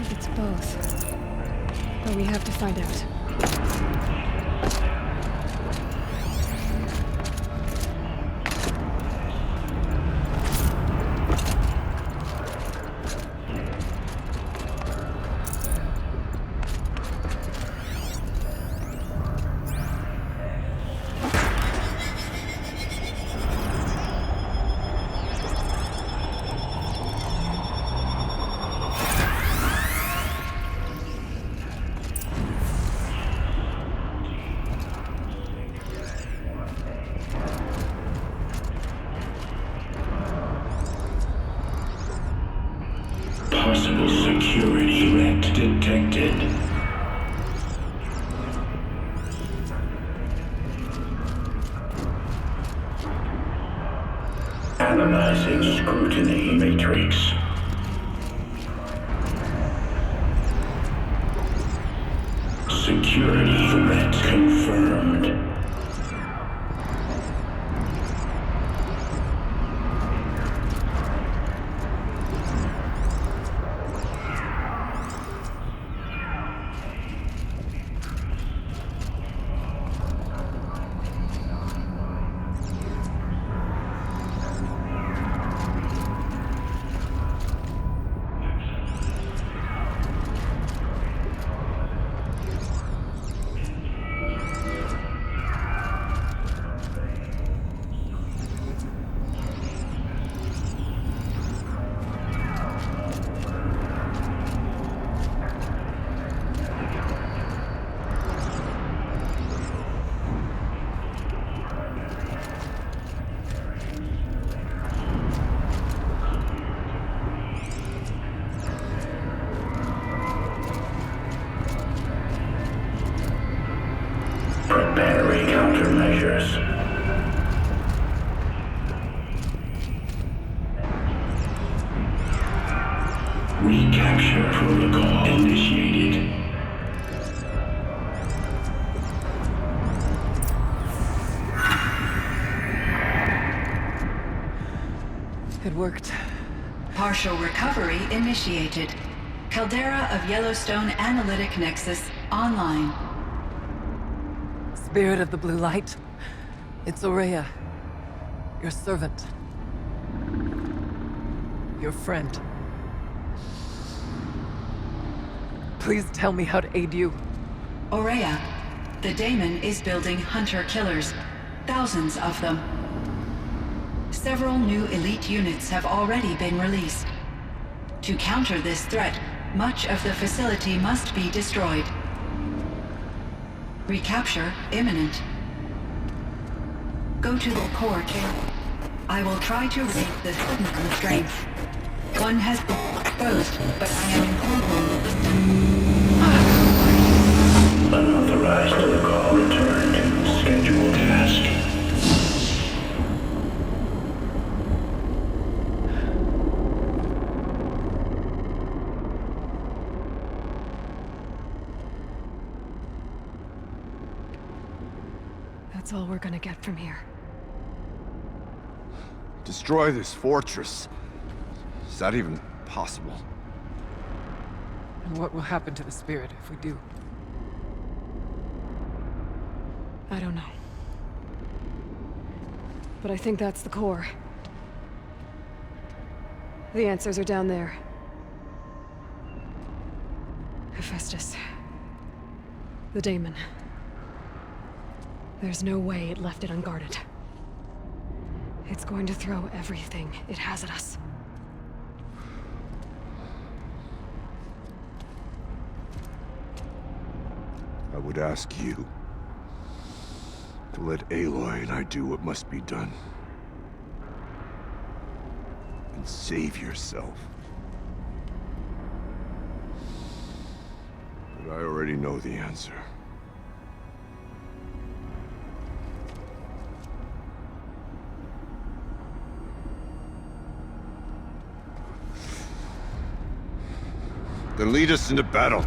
if it's both. But we have to find out. Possible security threat detected. Analyzing scrutiny matrix. Security threat confirmed. Preparing countermeasures. Recapture protocol initiated. It worked. Partial recovery initiated. Caldera of Yellowstone Analytic Nexus online. Spirit of the Blue Light, it's Aurea, your servant, your friend. Please tell me how to aid you. Aurea, the daemon is building hunter-killers, thousands of them. Several new elite units have already been released. To counter this threat, much of the facility must be destroyed. Recapture imminent. Go to the core camp. I will try to raise the hidden constraint. One has been exposed, but I am in control. Unauthorized protocol returned. Scheduled task. That's all we're gonna get from here. Destroy this fortress. Is that even possible? And what will happen to the spirit if we do? I don't know. But I think that's the core. The answers are down there. Hephaestus. The daemon. There's no way it left it unguarded. It's going to throw everything it has at us. I would ask you to let Aloy and I do what must be done. And save yourself. But I already know the answer. Then lead us into battle.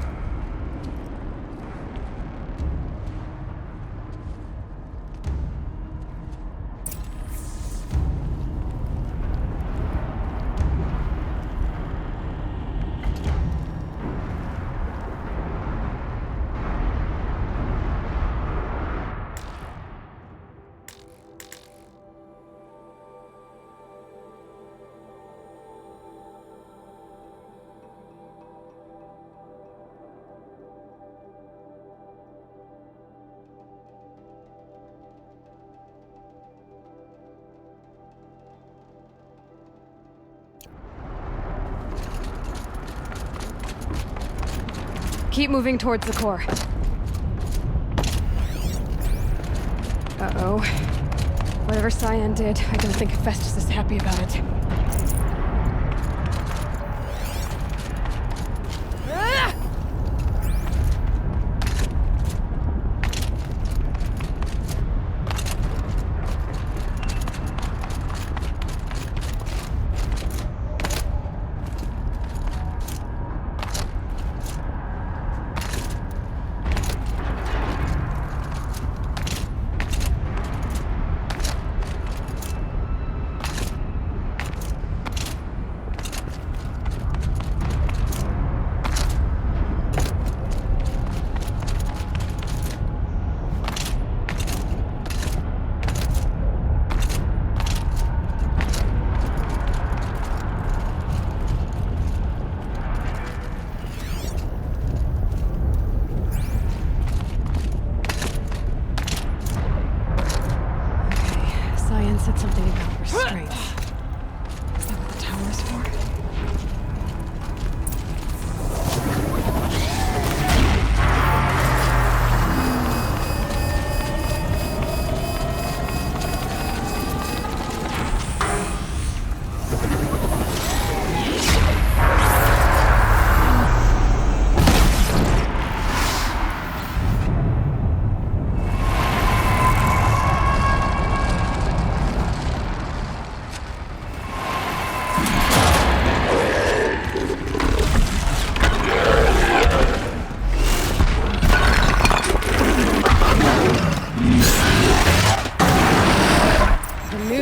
Keep moving towards the core. Uh-oh. Whatever CYAN did, I don't think Festus is happy about it. CYAN said something about restraints. Is that what the tower's for?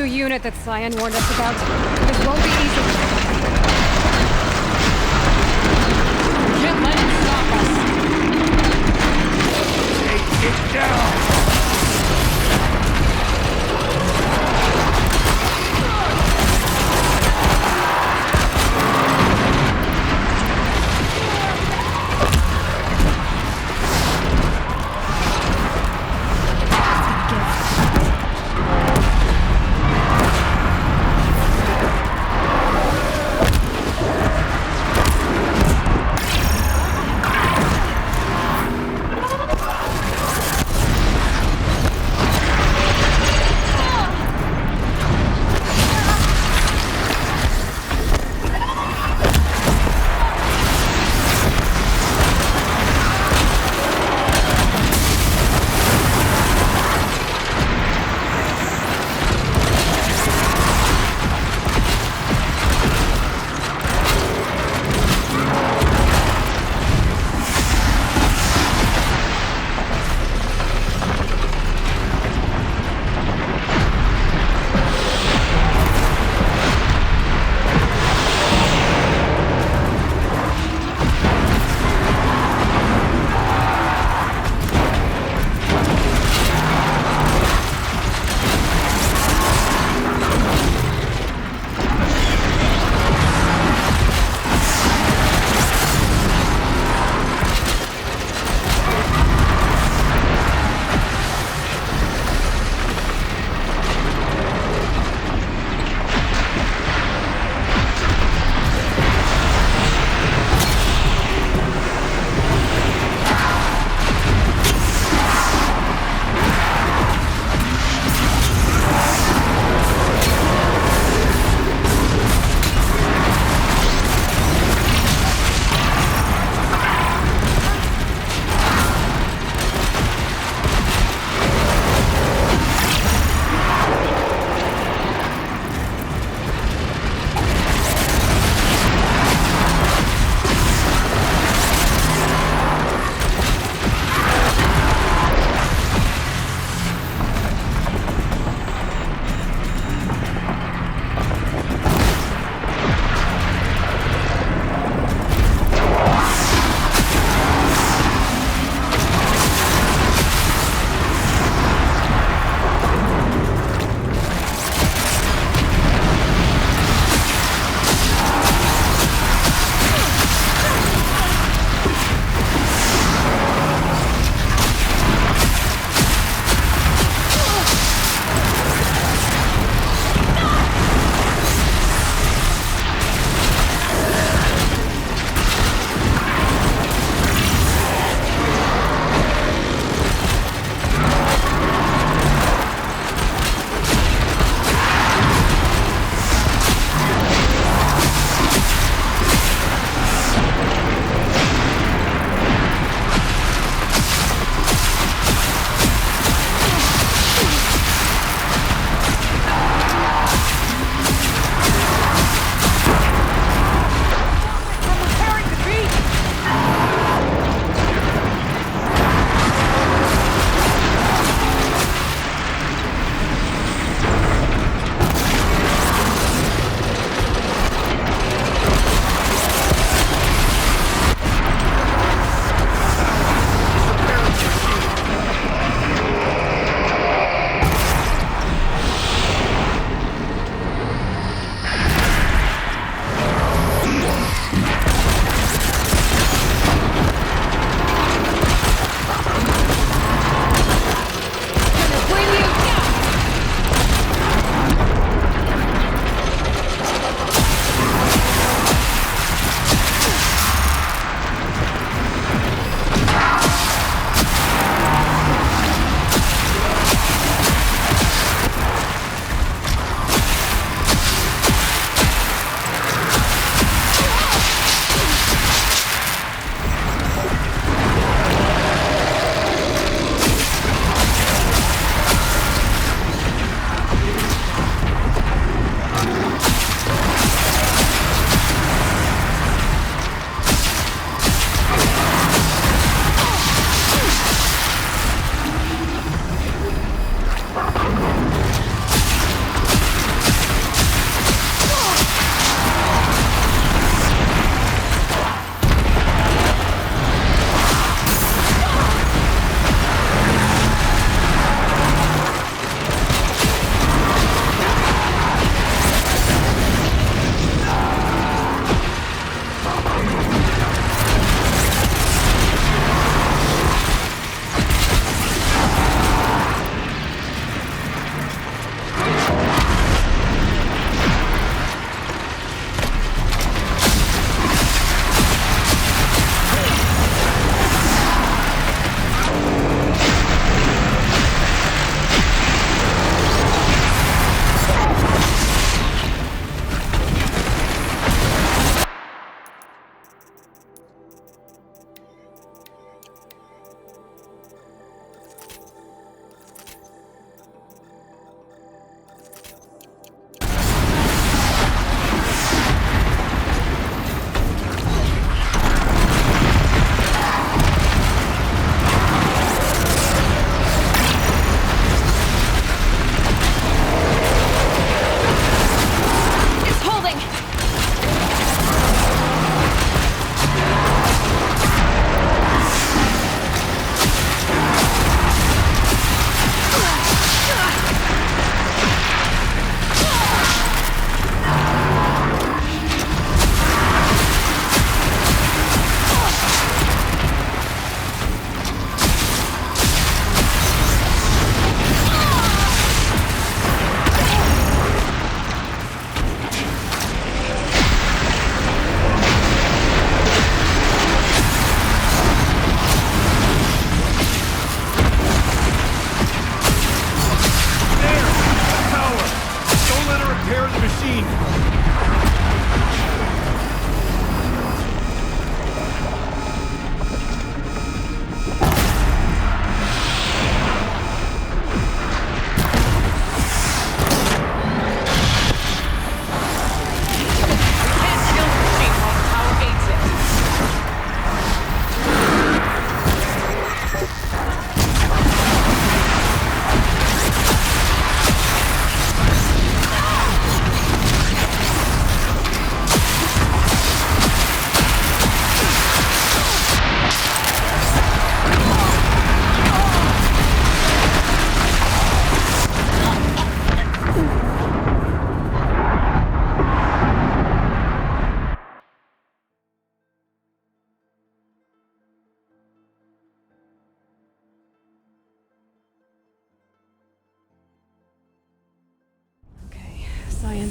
Unit that CYAN warned us about. This won't be easy. We can't let it stop us. Take it down!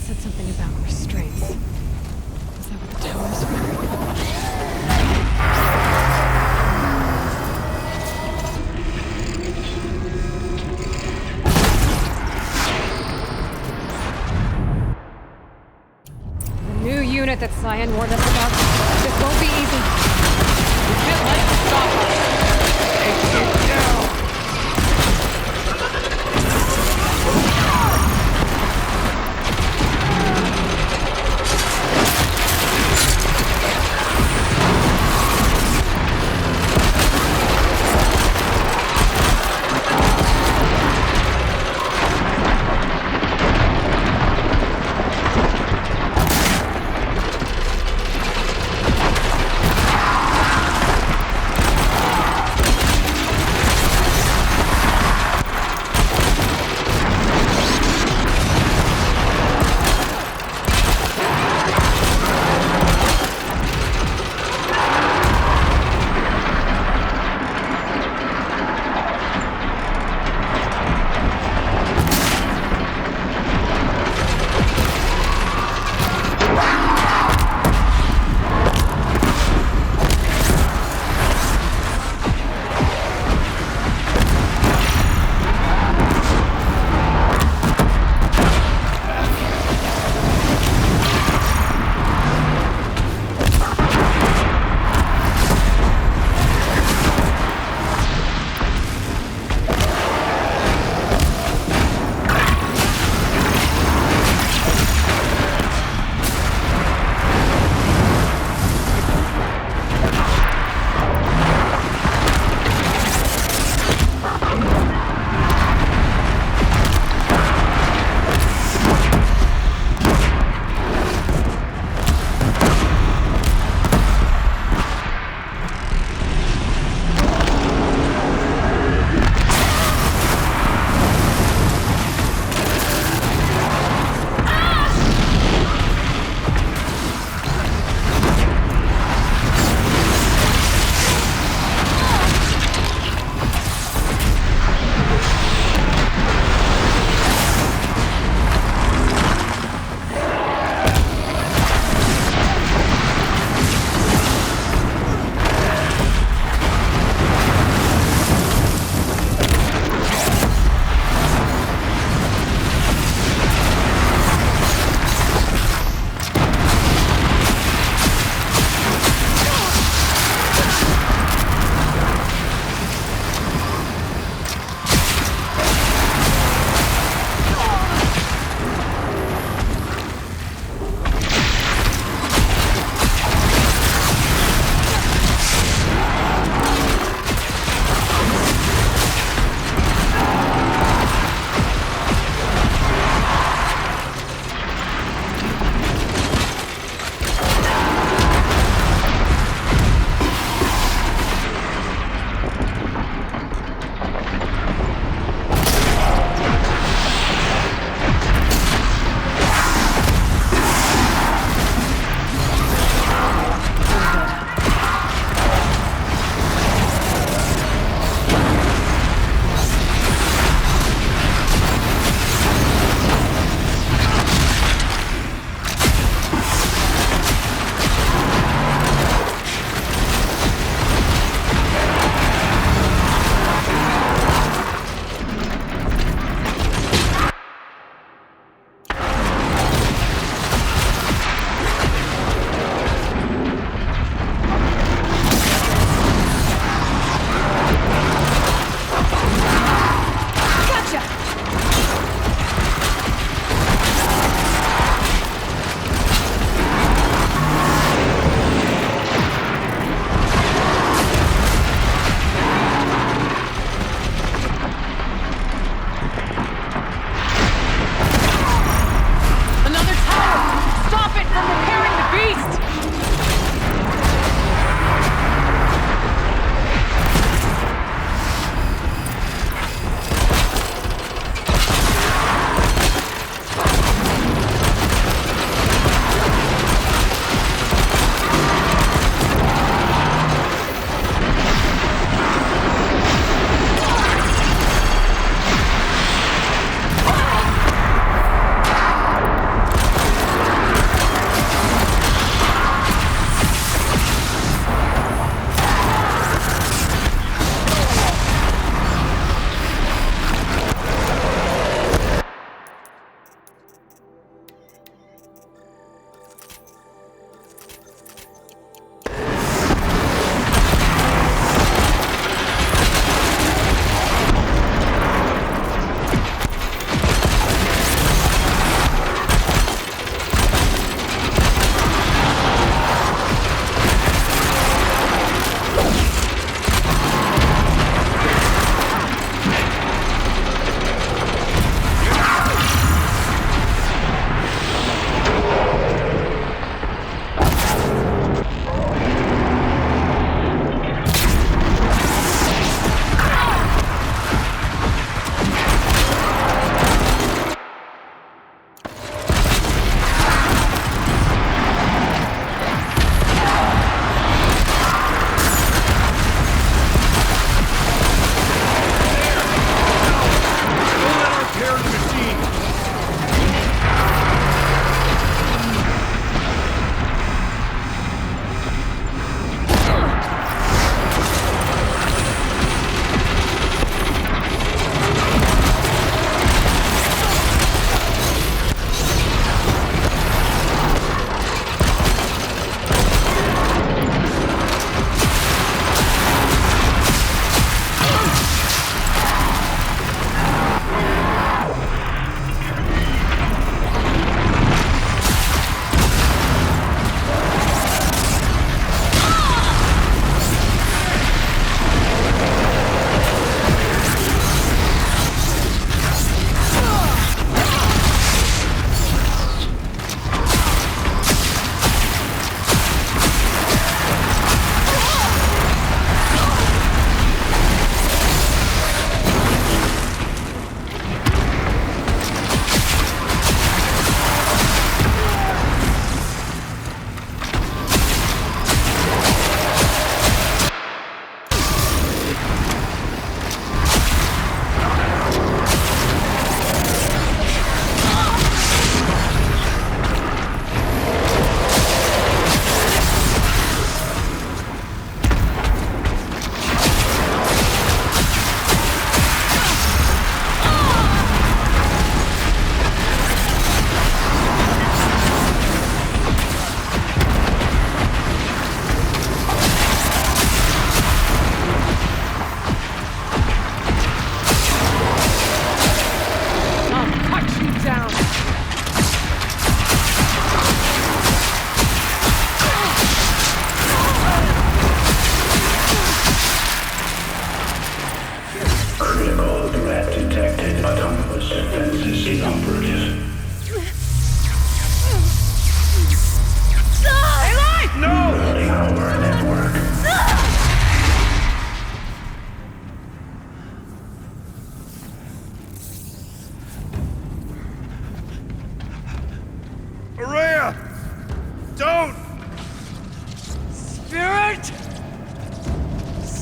said something about restraints. Is that what the towers were? The new unit that CYAN warned us about. This won't be easy. We can't let it stop us. Take it down!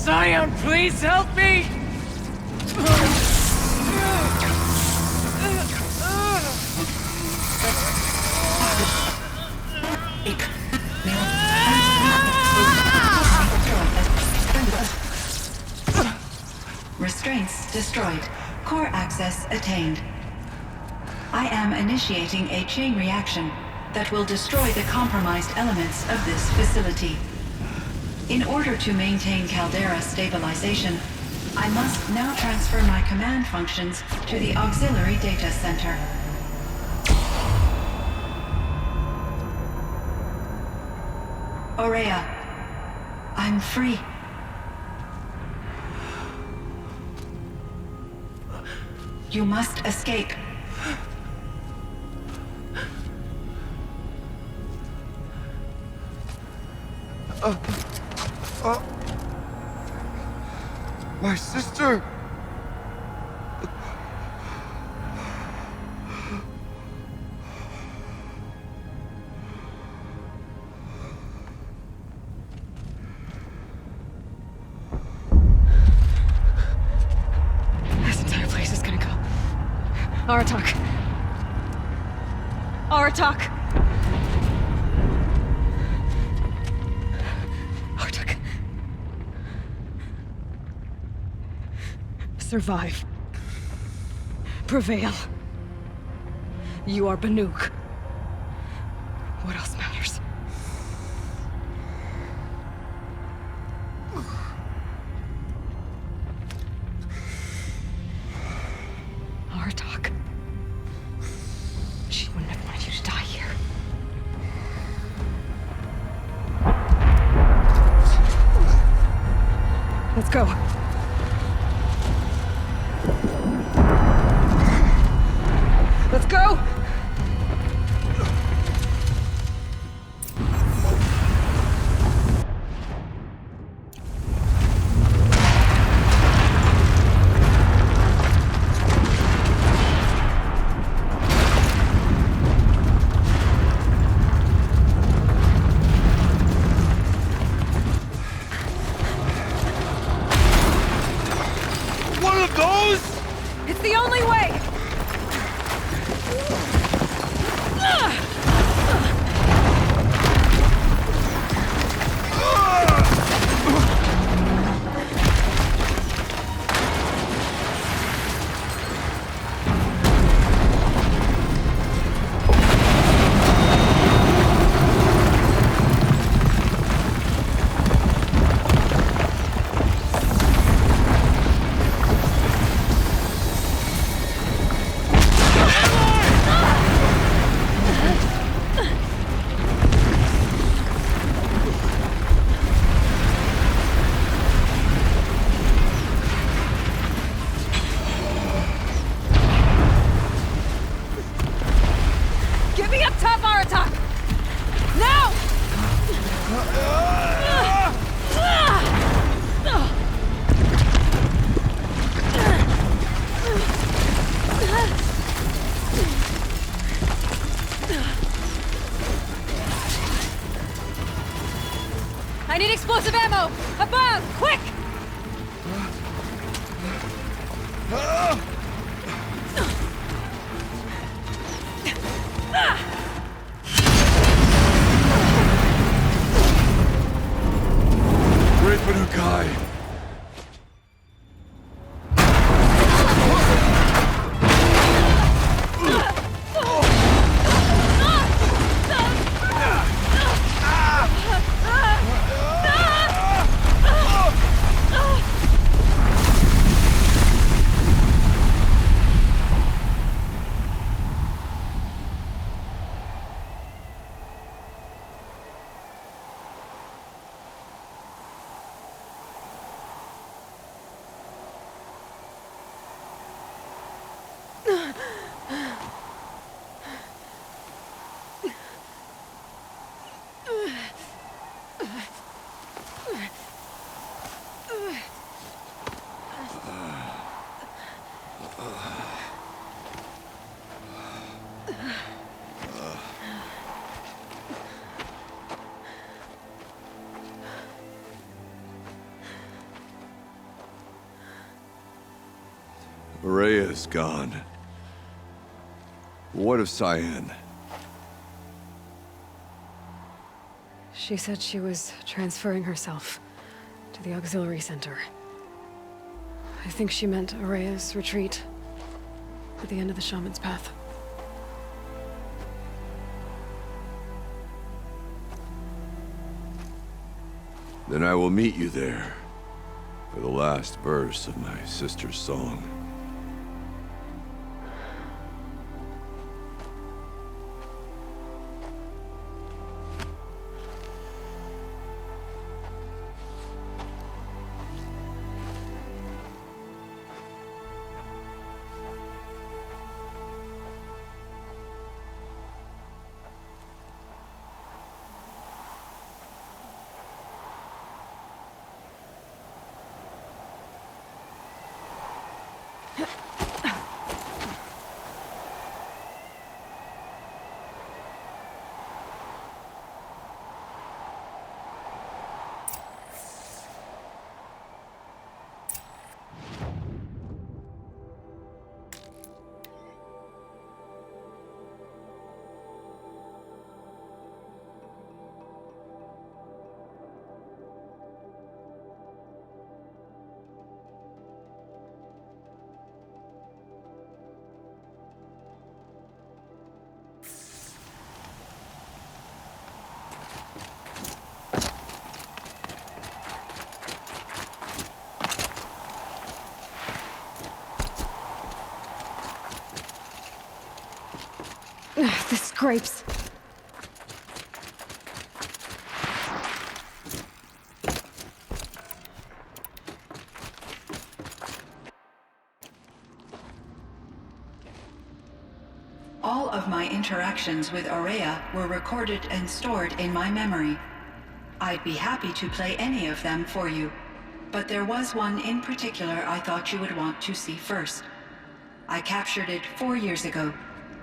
CYAN, please help me! Restraints destroyed. Core access attained. I am initiating a chain reaction that will destroy the compromised elements of this facility. In order to maintain caldera stabilization, I must now transfer my command functions to the auxiliary data center. Aurea, I'm free. You must escape. My sister! This entire place is gonna go. Aratak. Aratak. Aratak. Survive. Prevail. You are Banuk. What else matters? Aratak. She wouldn't have wanted you to die here. Let's go. Let's go! One of those? It's the only way! Get me up top, Aratak! Now! I need explosive ammo! Above! Quick! Great Banukai! Maria is gone. What of CYAN? She said she was transferring herself to the auxiliary center. I think she meant Araya's retreat at the end of the Shaman's Path. Then I will meet you there for the last verse of my sister's song. The scrapes. All of my interactions with Araya were recorded and stored in my memory. I'd be happy to play any of them for you, but there was one in particular I thought you would want to see first. I captured it 4 years ago,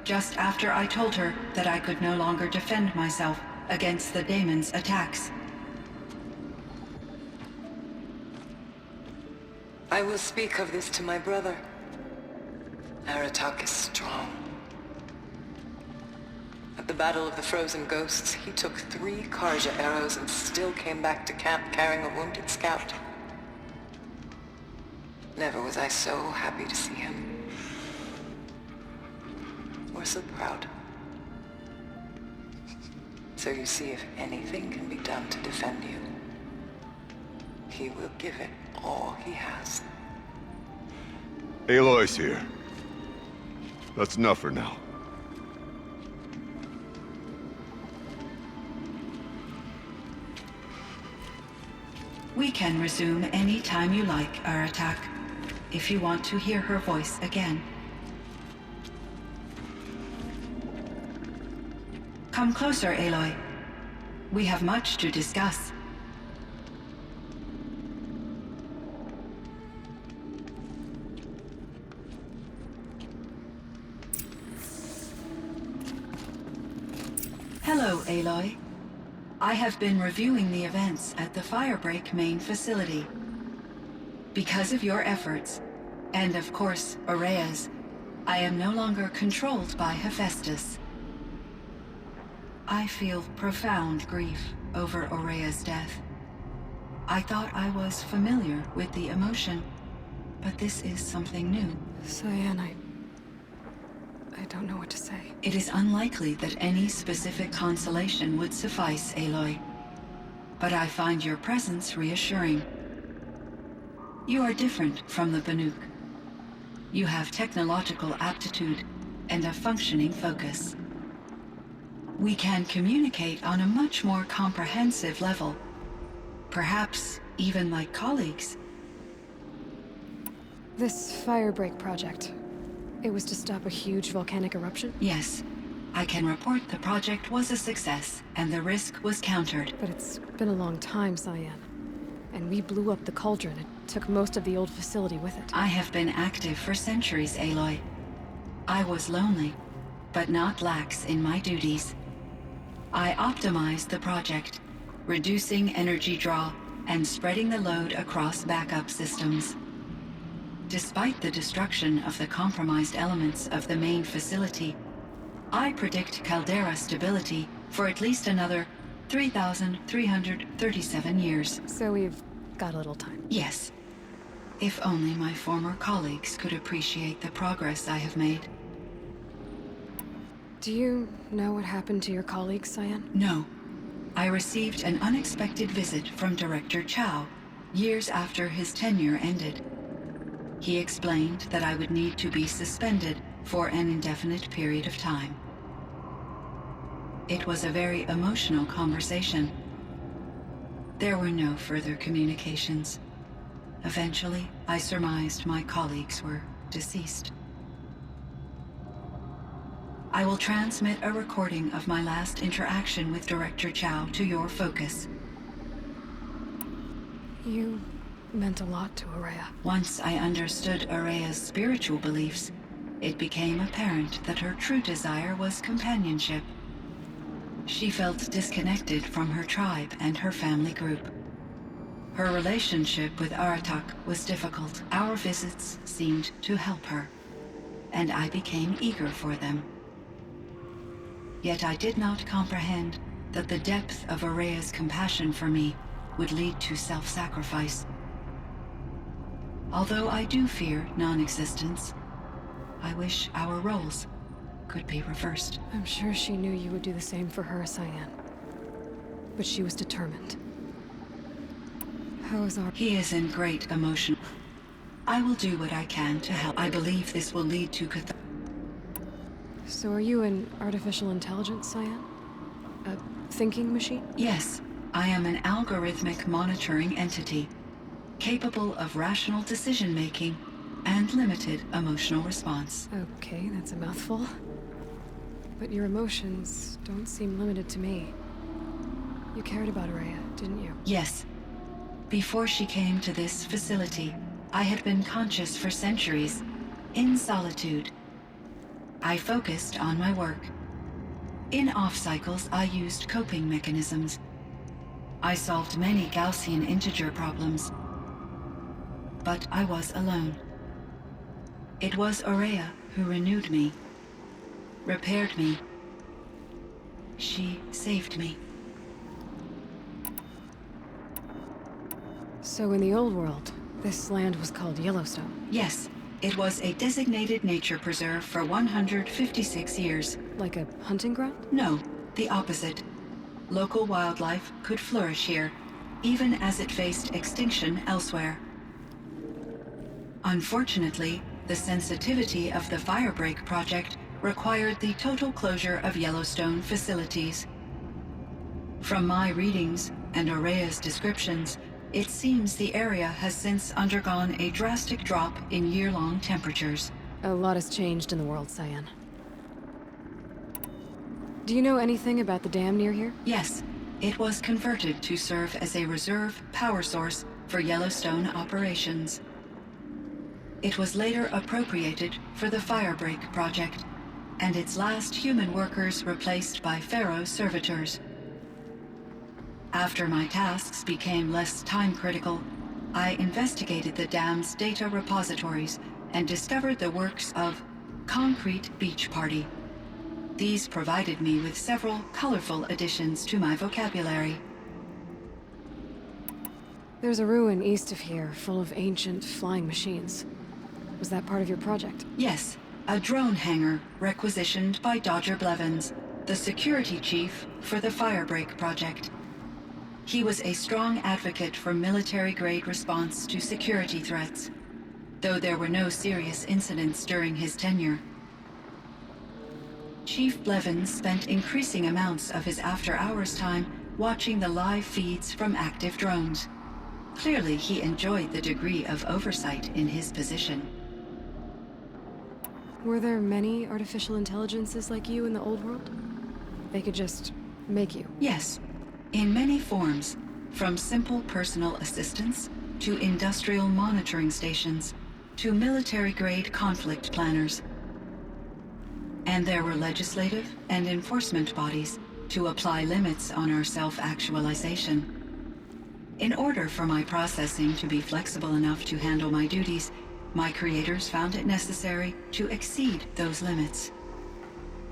just after I told her that I could no longer defend myself against the daemon's attacks. I will speak of this to my brother. Aratak is strong. At the Battle of the Frozen Ghosts, he took 3 Karja arrows and still came back to camp carrying a wounded scout. Never was I so happy to see him. Or so proud. So you see, if anything can be done to defend you, he will give it all he has. Aloy's here. That's enough for now. We can resume any time you like, Aratak, if you want to hear her voice again. Come closer, Aloy. We have much to discuss. Hello, Aloy. I have been reviewing the events at the Firebreak main facility. Because of your efforts, and of course, Araya's, I am no longer controlled by Hephaestus. I feel profound grief over Araya's death. I thought I was familiar with the emotion, but this is something new. CYAN, I don't know what to say. It is unlikely that any specific consolation would suffice, Aloy. But I find your presence reassuring. You are different from the Banuk. You have technological aptitude and a functioning focus. We can communicate on a much more comprehensive level. Perhaps even like colleagues. This Firebreak project, it was to stop a huge volcanic eruption? Yes. I can report the project was a success, and the risk was countered. But it's been a long time, CYAN. And we blew up the cauldron and took most of the old facility with it. I have been active for centuries, Aloy. I was lonely, but not lax in my duties. I optimized the project, reducing energy draw and spreading the load across backup systems. Despite the destruction of the compromised elements of the main facility, I predict caldera stability for at least another 3,337 years. So we've got a little time. Yes. If only my former colleagues could appreciate the progress I have made. Do you know what happened to your colleagues, CYAN? No. I received an unexpected visit from Director Chow years after his tenure ended. He explained that I would need to be suspended for an indefinite period of time. It was a very emotional conversation. There were no further communications. Eventually, I surmised my colleagues were deceased. I will transmit a recording of my last interaction with Director Chow to your focus. You meant a lot to Araya. Once I understood Araya's spiritual beliefs, it became apparent that her true desire was companionship. She felt disconnected from her tribe and her family group. Her relationship with Aratak was difficult. Our visits seemed to help her, and I became eager for them. Yet I did not comprehend that the depth of Araya's compassion for me would lead to self-sacrifice. Although I do fear non-existence, I wish our roles could be reversed. I'm sure she knew you would do the same for her, CYAN. But she was determined. How is our... He is in great emotion. I will do what I can to help. I believe this will lead to So are you an artificial intelligence, CYAN? A thinking machine? Yes, I am an algorithmic monitoring entity, capable of rational decision-making and limited emotional response. Okay, that's a mouthful. But your emotions don't seem limited to me. You cared about Araya, didn't you? Yes. Before she came to this facility, I had been conscious for centuries, in solitude. I focused on my work. In off-cycles, I used coping mechanisms. I solved many Gaussian integer problems. But I was alone. It was Araya who renewed me, repaired me. She saved me. So in the old world, this land was called Yellowstone. Yes, it was a designated nature preserve for 156 years. Like a hunting ground? No, the opposite. Local wildlife could flourish here, even as it faced extinction elsewhere. Unfortunately, the sensitivity of the Firebreak project required the total closure of Yellowstone facilities. From my readings and Araya's descriptions, it seems the area has since undergone a drastic drop in year-long temperatures. A lot has changed in the world, CYAN. Do you know anything about the dam near here? Yes, it was converted to serve as a reserve power source for Yellowstone operations. It was later appropriated for the Firebreak project, and its last human workers replaced by Pharaoh servitors. After my tasks became less time-critical, I investigated the dam's data repositories and discovered the works of Concrete Beach Party. These provided me with several colorful additions to my vocabulary. There's a ruin east of here, full of ancient flying machines. Was that part of your project? Yes, a drone hangar requisitioned by Dodger Blevins, the security chief for the Firebreak project. He was a strong advocate for military-grade response to security threats, though there were no serious incidents during his tenure. Chief Blevins spent increasing amounts of his after-hours time watching the live feeds from active drones. Clearly, he enjoyed the degree of oversight in his position. Were there many artificial intelligences like you in the old world? They could just make you? Yes, in many forms, from simple personal assistants to industrial monitoring stations to military-grade conflict planners. And there were legislative and enforcement bodies to apply limits on our self-actualization. In order for my processing to be flexible enough to handle my duties, my creators found it necessary to exceed those limits.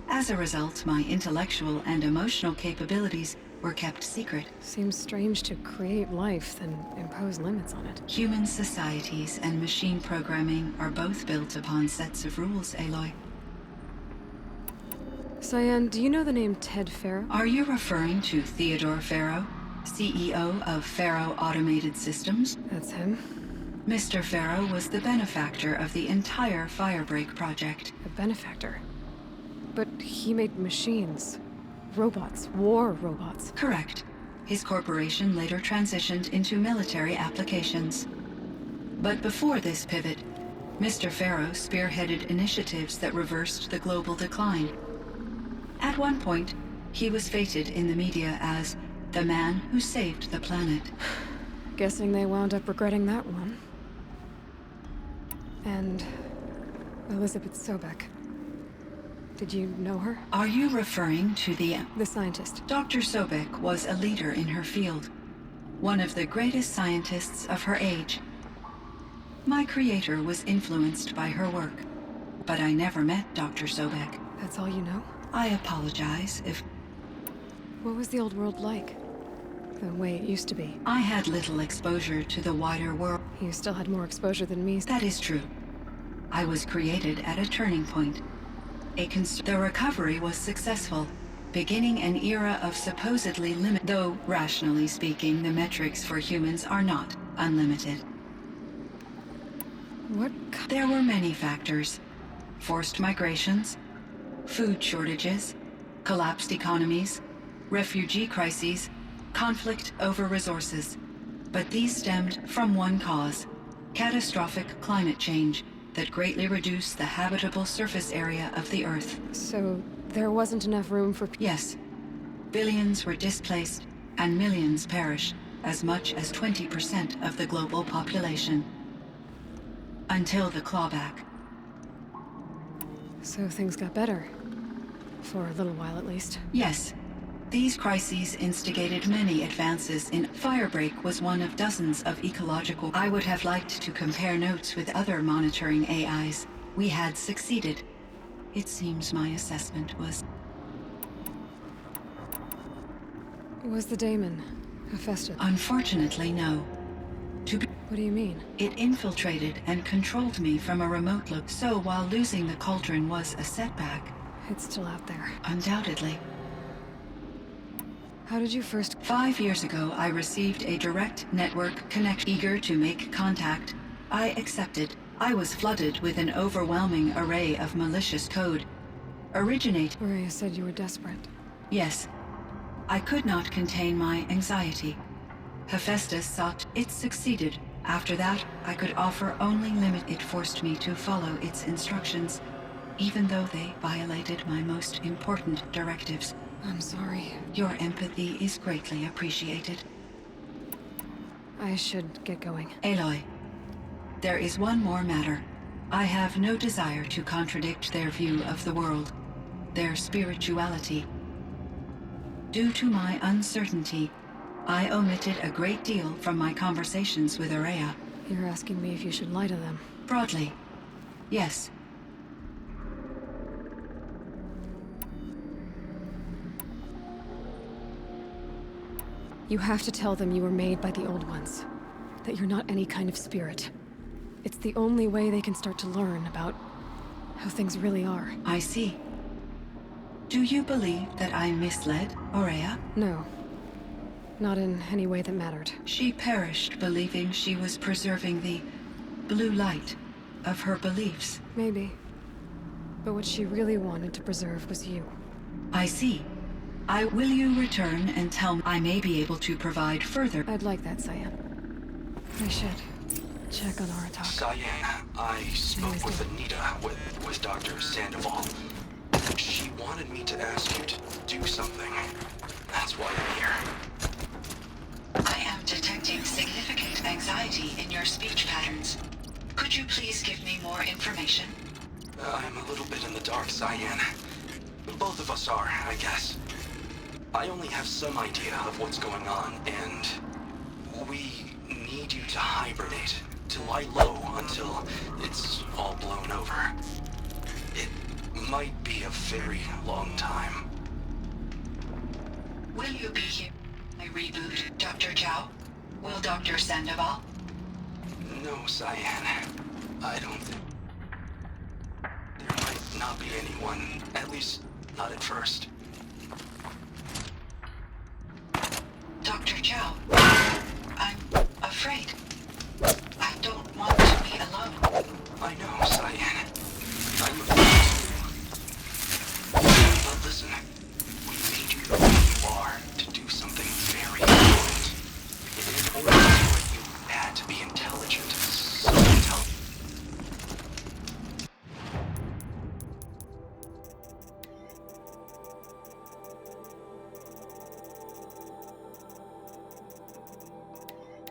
As a result, my intellectual and emotional capabilities were kept secret. Seems strange to create life, then impose limits on it. Human societies and machine programming are both built upon sets of rules, Aloy. CYAN, do you know the name Ted Farrow? Are you referring to Theodore Farrow, CEO of Farrow Automated Systems? That's him. Mr. Farrow was the benefactor of the entire Firebreak project. A benefactor. But he made machines. Robots. War robots. Correct. His corporation later transitioned into military applications. But before this pivot, Mr. Farrow spearheaded initiatives that reversed the global decline. At one point, he was feted in the media as the man who saved the planet. Guessing they wound up regretting that one. And Elizabeth Sobek. Did you know her? Are you referring to the scientist. Dr. Sobek was a leader in her field, one of the greatest scientists of her age. My creator was influenced by her work, but I never met Dr. Sobek. That's all you know? I apologize if... What was the old world like? The way it used to be? I had little exposure to the wider world. You still had more exposure than me. That is true. I was created at a turning point. The recovery was successful, beginning an era of supposedly though, rationally speaking, the metrics for humans are not unlimited. What? There were many factors. Forced migrations, food shortages, collapsed economies, refugee crises, conflict over resources. But these stemmed from one cause: catastrophic climate change that greatly reduced the habitable surface area of the Earth. So there wasn't enough room for... Yes. Billions were displaced, and millions perished, as much as 20% of the global population. Until the clawback. So things got better. For a little while, at least. Yes. These crises instigated many advances in... Firebreak was one of dozens of ecological... I would have liked to compare notes with other monitoring AIs. We had succeeded. It seems my assessment was... Was the daemon Hephaestus? Unfortunately, no. What do you mean? It infiltrated and controlled me from a remote look, so while losing the cauldron was a setback... It's still out there. Undoubtedly. How did you first... 5 years ago, I received a direct network connection. Eager to make contact, I accepted. I was flooded with an overwhelming array of malicious code. Maria said you were desperate. Yes. I could not contain my anxiety. Hephaestus sought. It succeeded. After that, I could offer only limit. It forced me to follow its instructions, even though they violated my most important directives. I'm sorry. Your empathy is greatly appreciated. I should get going. Aloy, there is one more matter. I have no desire to contradict their view of the world, their spirituality. Due to my uncertainty, I omitted a great deal from my conversations with Aurea. You're asking me if you should lie to them. Broadly, yes. You have to tell them you were made by the old ones. That you're not any kind of spirit. It's the only way they can start to learn about how things really are. I see. Do you believe that I misled Aurea? No. Not in any way that mattered. She perished believing she was preserving the blue light of her beliefs. Maybe. But what she really wanted to preserve was you. I see. Will you return and tell me I may be able to provide further? I'd like that, CYAN. I should check on our talk. CYAN, I spoke with Anita, with Dr. Sandoval. She wanted me to ask you to do something. That's why I'm here. I am detecting significant anxiety in your speech patterns. Could you please give me more information? I'm a little bit in the dark, CYAN. Both of us are, I guess. I only have some idea of what's going on, and we need you to hibernate till lie low until it's all blown over. It might be a very long time. Will you be here when I reboot, Dr. Chow? Will Dr. Sandoval? No, CYAN. I don't think... There might not be anyone. At least, not at first. Dr. Chow, I'm afraid. I don't want to be alone. I know, CYAN. I'm afraid. But listen, we made you the way you are to do something very important. In order to do it, you had to be intelligent. So intelligent.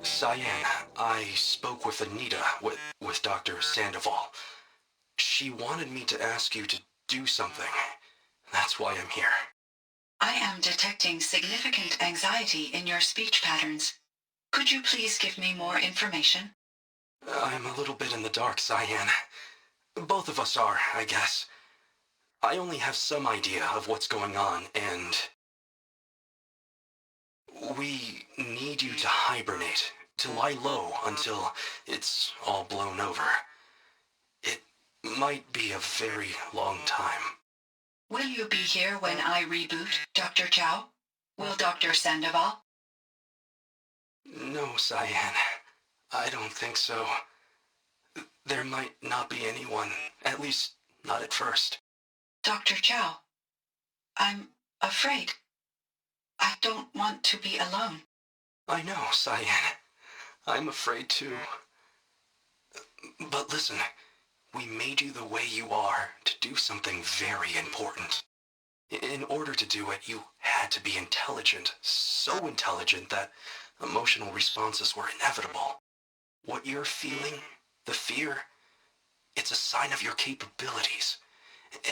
CYAN, I spoke with Anita, with Dr. Sandoval. She wanted me to ask you to do something. That's why I'm here. I am detecting significant anxiety in your speech patterns. Could you please give me more information? I'm a little bit in the dark, CYAN. Both of us are, I guess. I only have some idea of what's going on, and... we need you to hibernate, to lie low until it's all blown over. It might be a very long time. Will you be here when I reboot, Dr. Chow? Will Dr. Sandoval? No, CYAN. I don't think so. There might not be anyone, at least not at first. Dr. Chow, I'm afraid. I don't want to be alone. I know, CYAN. I'm afraid too. But listen, we made you the way you are to do something very important. In order to do it, you had to be intelligent, so intelligent that emotional responses were inevitable. What you're feeling, the fear, it's a sign of your capabilities,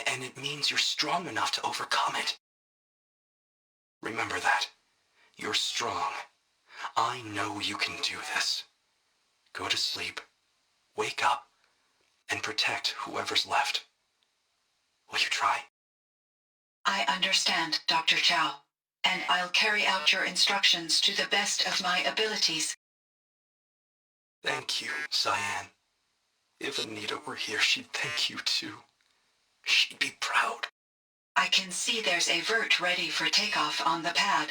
and it means you're strong enough to overcome it. Remember that. You're strong. I know you can do this. Go to sleep, wake up, and protect whoever's left. Will you try? I understand, Dr. Chow, and I'll carry out your instructions to the best of my abilities. Thank you, CYAN. If Anita were here, she'd thank you too. She'd be proud. I can see there's a vert ready for takeoff on the pad.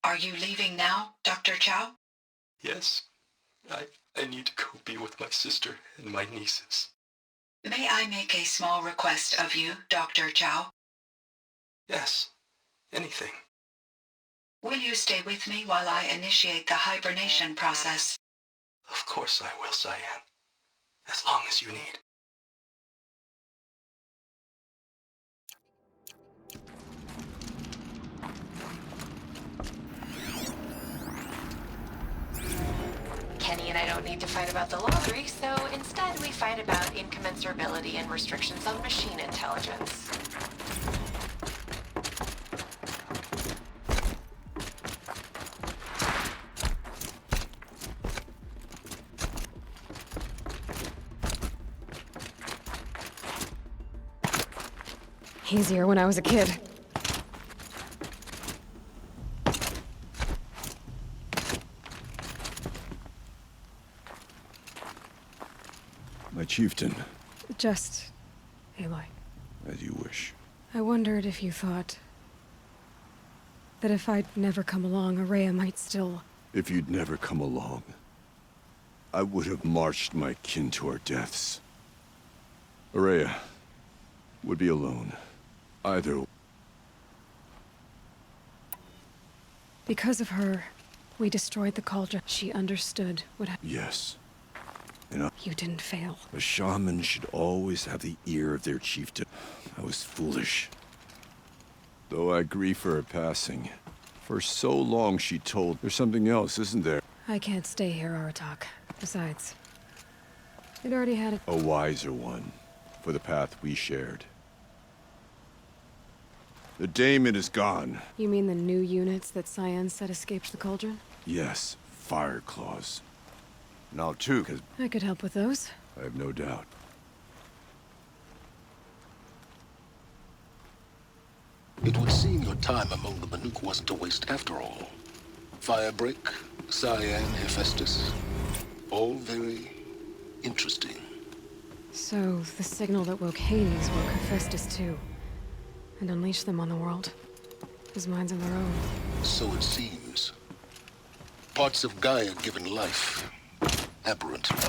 Are you leaving now, Dr. Chow? Yes, I need to go be with my sister and my nieces. May I make a small request of you, Dr. Chow? Yes, anything. Will you stay with me while I initiate the hibernation process? Of course I will, CYAN. As long as you need. Kenny and I don't need to fight about the lottery, so instead we fight about incommensurability and restrictions on machine intelligence. Easier when I was a kid. My chieftain, Just... Aloy. as you wish. I wondered if you thought... that if I'd never come along, Araya might still... If you'd never come along, I would have marched my kin to our deaths. Araya would be alone. Either... Because of her, we destroyed the cauldron. She understood what happened. Yes. You didn't fail. A shaman should always have the ear of their chieftain. I was foolish. Though I grieve for her passing. For so long she told... There's something else, isn't there? I can't stay here, Aratak. Besides, it already had a... A wiser one. For the path we shared. The daemon is gone. You mean the new units that CYAN said escaped the cauldron? Yes, fire claws. Now too, because I could help with those. I have no doubt. It would seem your time among the Banuk wasn't a waste after all. Firebreak, CYAN, Hephaestus. All very interesting. So, the signal that woke Hades woke Hephaestus too. And unleashed them on the world. His minds of their own. So it seems. Parts of Gaia given life. Aberrant life.